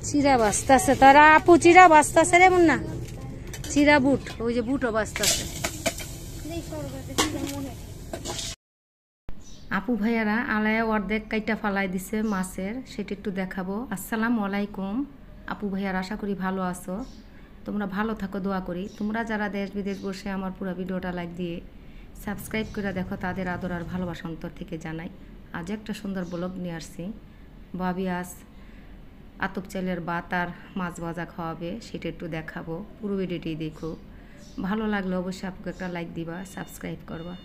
চিরা বাস্তাছে তারা আপু চিরা বাস্তাছে রে মুন্না চিরা বুট ওই যে বুটও বাস্তাছে আপু ভাইয়ারা আলায়া অর্ধেক কাইটা ফালাই দিছে মাছের সেটা একটু দেখাবো। আসসালামু আলাইকুম আপু ভাইয়ারা, আশা করি ভালো আছো। তোমরা ভালো থাকো দোয়া করি। তোমরা যারা দেশ বিদেশ বসে আমার পুরো ভিডিওটা লাইক দিয়ে সাবস্ক্রাইব করে দেখো তাদের আদর আর ভালোবাসা অন্তর থেকে জানাই। আজ একটা সুন্দর ব্লগ নিয়ে আসছি। ভাবি আজ আতপ চালের ভাত আর মাছ ভাজা খাওয়াবে, সেটা একটু দেখাবো। পুরো ভিডিওটি দেখো, ভালো লাগলে অবশ্যই আপুকে একটা লাইক দিবা, সাবস্ক্রাইব করবা।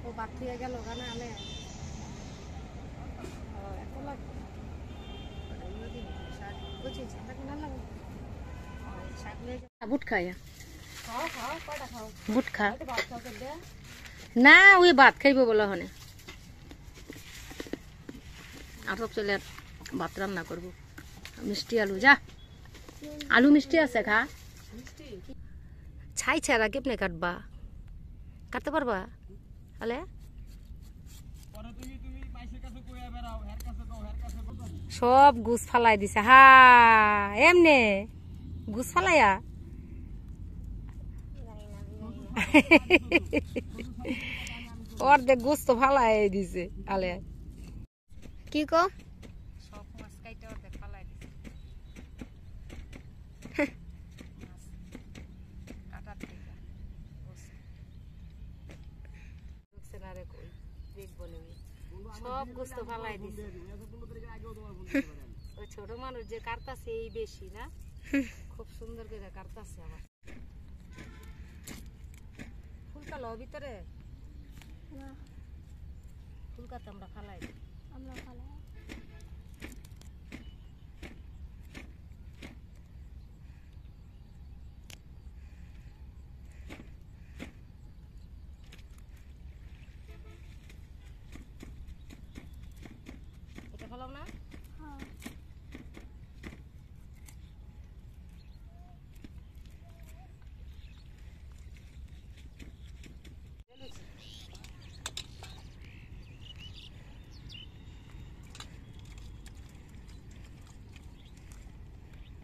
ও বাথিয়ে গেল গানা আলে বুট খাইয়া বুট খা না ওই ভাত খাইব বলা হনে আতপ চালের ভাত রান্না করবো। মিষ্টি আলু যা আলু মিষ্টি আছে খা। ছাই ছাড়া কেমনে কাটবা, কাটতে পারবা? তাহলে সব গুছ ফালাই দিছে। হা এমনে গুছ ফালাইয়া অর্ধেক গুছ তো ফালাই দিছে আলে কি কো সব মাছ কাইটা অর্ধেক ফালাই দিছে। কাটার থেকে সব গোস্ত ফালাই দিছে। ওই ছোট মানুষ যে কাটতাছে এই বেশি না, খুব সুন্দর করে কাটতাছে। আমার ফুল কালো ভিতরে ফুল কাটতে আমরা ফালাই দিই। আমরা ফালাই এটা ফেলাও না।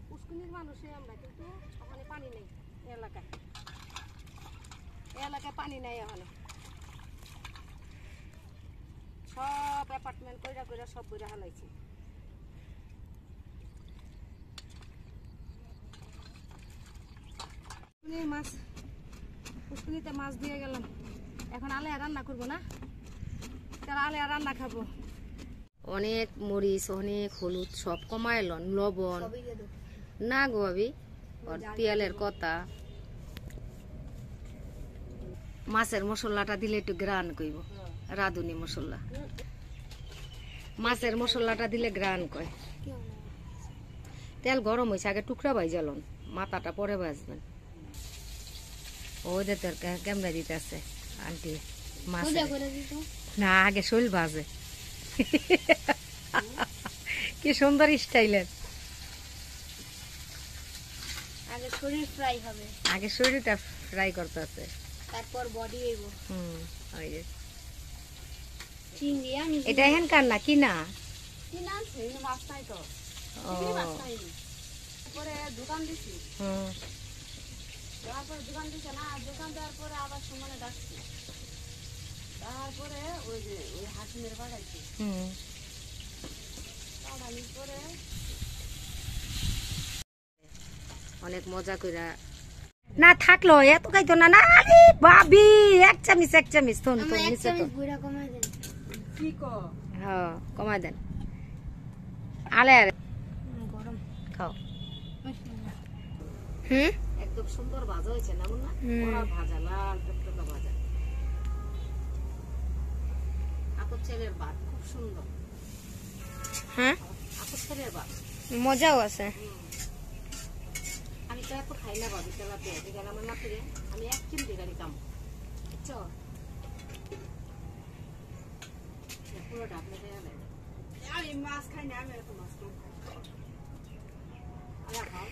পুষ্কুনির মানুষে আমরা, কিন্তু ওখানে পানি নেই। এলাকায় পানি নেই ওখানে, সব অ্যাপার্টমেন্ট কইরা কইরা সব বইরা হালাইছে। মাছ পুষ্কুনিতে মাছ দিয়ে গেলাম, এখন আলে রান্না করবো না, তারা আলে রান্না খাবো। অনেক মরিচ অনেক হলুদ সব কমাইল, লবণ না গো ভাবি পিয়ালের কথা। মাছের মশলাটা দিলে একটু গ্রান কইব, রাঁধুনি মশলা। মাছের মশলাটা দিলে গ্রান কয়। তেল গরম হয়েছে, আগে টুকরা ভাইজালন, মাথাটা পরে ভাজবেন। ওদের তোর ক্যামেরা দিতে আছে আন্টি মাছ না, আগে শৈল ভাজে। কি সুন্দর স্টাইলের। আগে শরীর ফ্রাই হবে, আগে শরীরটা ফ্রাই করতে আছে, তারপর বডি হইব। ওই যে চিংড়ি আমি এটা এখানকার না কি না কিনা আনছি, মাছ নাই তো। মাছ নাই পরে দোকান দিছি, তারপরে দোকান দিছে না, দোকান দেওয়ার পরে আবার সমানে ডাকছি, তারপরে ওই যে ওই হাসিমের বাড়াইছি বাড়ানির পরে অনেক মজা কইরা না থাকলো এত খাইতো না। না আরে ভাবি এক চামিচ থন তো নিচে তো গুড়া কমাই দেন। কি কো? হ্যাঁ কমাই দেন। আলে আরে গরম খাও। একদম সুন্দর ভাজা হয়েছে না মুন্না, ওরা ভাজা লাল টকটকা ভাজা। আতপ চালের ভাত খুব সুন্দর। হ্যাঁ আতপ চালের ভাত মজাও আছে। আমি তো এত খাই না ভাবি তেলাপিয়া, যেখানে আমার না ফিরে আমি এক চিমটি গাড়ি কাম বুঝছো, পুরো ঢাকলে দেয়া লাগে। আমি মাছ খাই না, আমি এত মাছ খাই। খাও